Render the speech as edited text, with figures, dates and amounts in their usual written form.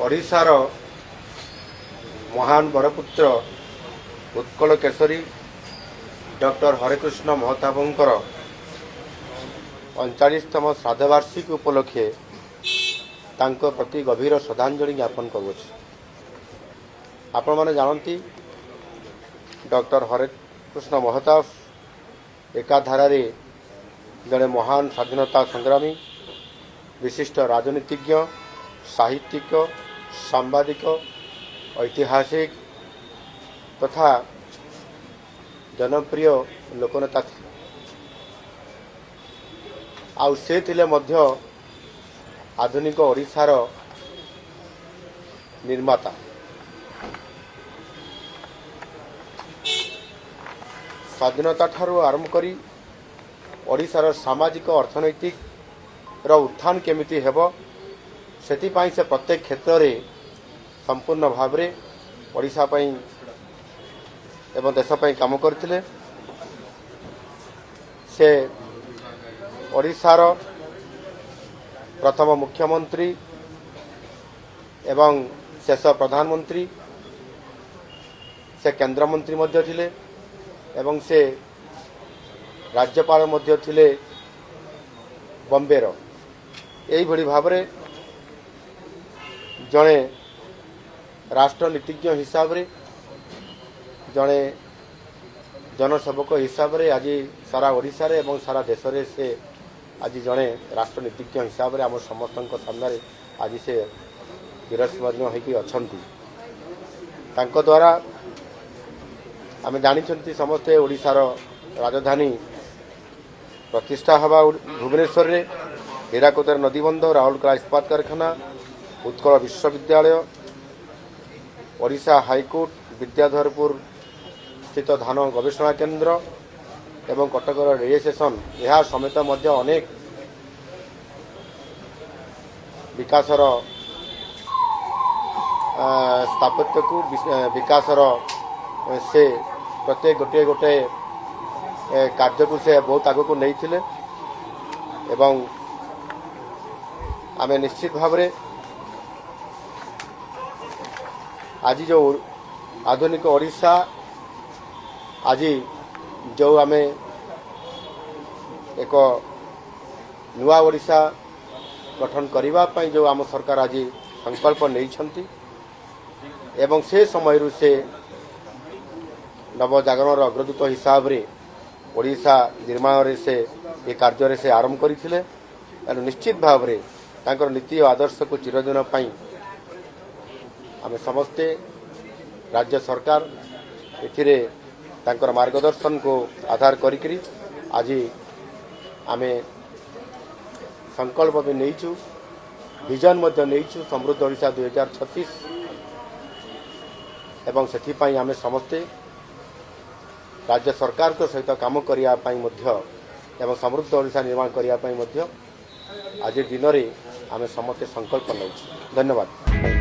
ओडिशार महान बरपुत्र उत्कल केशरी डॉक्टर हरेकृष्ण महताबंकर 39तम श्राद्धवार्षिकी उपलक्षे तांको प्रति गभीर श्रद्धांजलि ज्ञापन करुछि। आपण माने जानती डॉक्टर हरेकृष्ण महताब एकाधारा जड़े महान स्वाधीनता संग्रामी विशिष्ट राजनीतिज्ञ साहित्यिक सांबादिक ऐतिहासिक तथा जनप्रिय लोकनेता आउ से थिले मध्य आधुनिक ओडिशार निर्माता। स्वाधीनता ठारू आरंभ करी ओडिशार सामाजिक अर्थनैतिक रो उत्थान केमिति हेबो सेतिपाई से प्रत्येक क्षेत्र में संपूर्ण भाव में ओडिशा पई एवं देश पई काम करथिले। से ओडिशार प्रथम मुख्यमंत्री एवं शेष प्रधानमंत्री से केंद्र मंत्री मध्य थिले एवं से राज्यपाल मध्य थिले बॉम्बेर। यही भली भाव में जड़े राष्ट्रनीतिज्ञ हिसाब रे जड़े जनसेवक हिसाब रे आज सारा ओडिशा रे एवं सारा देश रे से आज जड़े राष्ट्रनीतिज्ञ हिसाब रे आम समस्त सामने आज से चिरस्मरणीय होगी अछंती। तांको द्वारा आम जानी समस्ते ओडिशार राजधानी प्रतिष्ठा हवा भुवनेश्वर रे हीराकुदर नदीबंध राउरकेला इस्पात कारखाना उत्कल विश्वविद्यालय ओडिशा हाईकोर्ट विद्याधरपुर स्थित धान गवेषणा केन्द्र एवं कटकर रेलवे स्टेशन यह समेत मध्य अनेक विकासर स्थापत्य को विकासर से प्रत्येक गोटे गोटे कार्य को से बहुत आग को नहीं एवं आमे निश्चित भाव में आज जो आधुनिक ओडिशा आज जो आमे एक नुआ ओडिशा गठन करने जो आम सरकार आज संकल्प नहीं एवं से समय से नवजागरण अग्रदूत हिसाब रे ओडिशा निर्माण से ये कार्य से आरंभ करथिले। निश्चित भाव में तांकर नीति और आदर्श को चिरदिन पाई आमे समस्ते राज्य सरकार एथिरे तांकर मार्गदर्शन को आधार करी आज आमे संकल्प भी नहींचु विजन मध्य नहींचु समृद्ध ओडिशा 2036 एवं सेथिपाई आमे समस्ते राज्य सरकार को सहित काम करिया पाई मध्य एवं समृद्ध ओडिशा निर्माण करिया पाई मध्य आज दिन में आमे समस्ते संकल्प नौछु। धन्यवाद।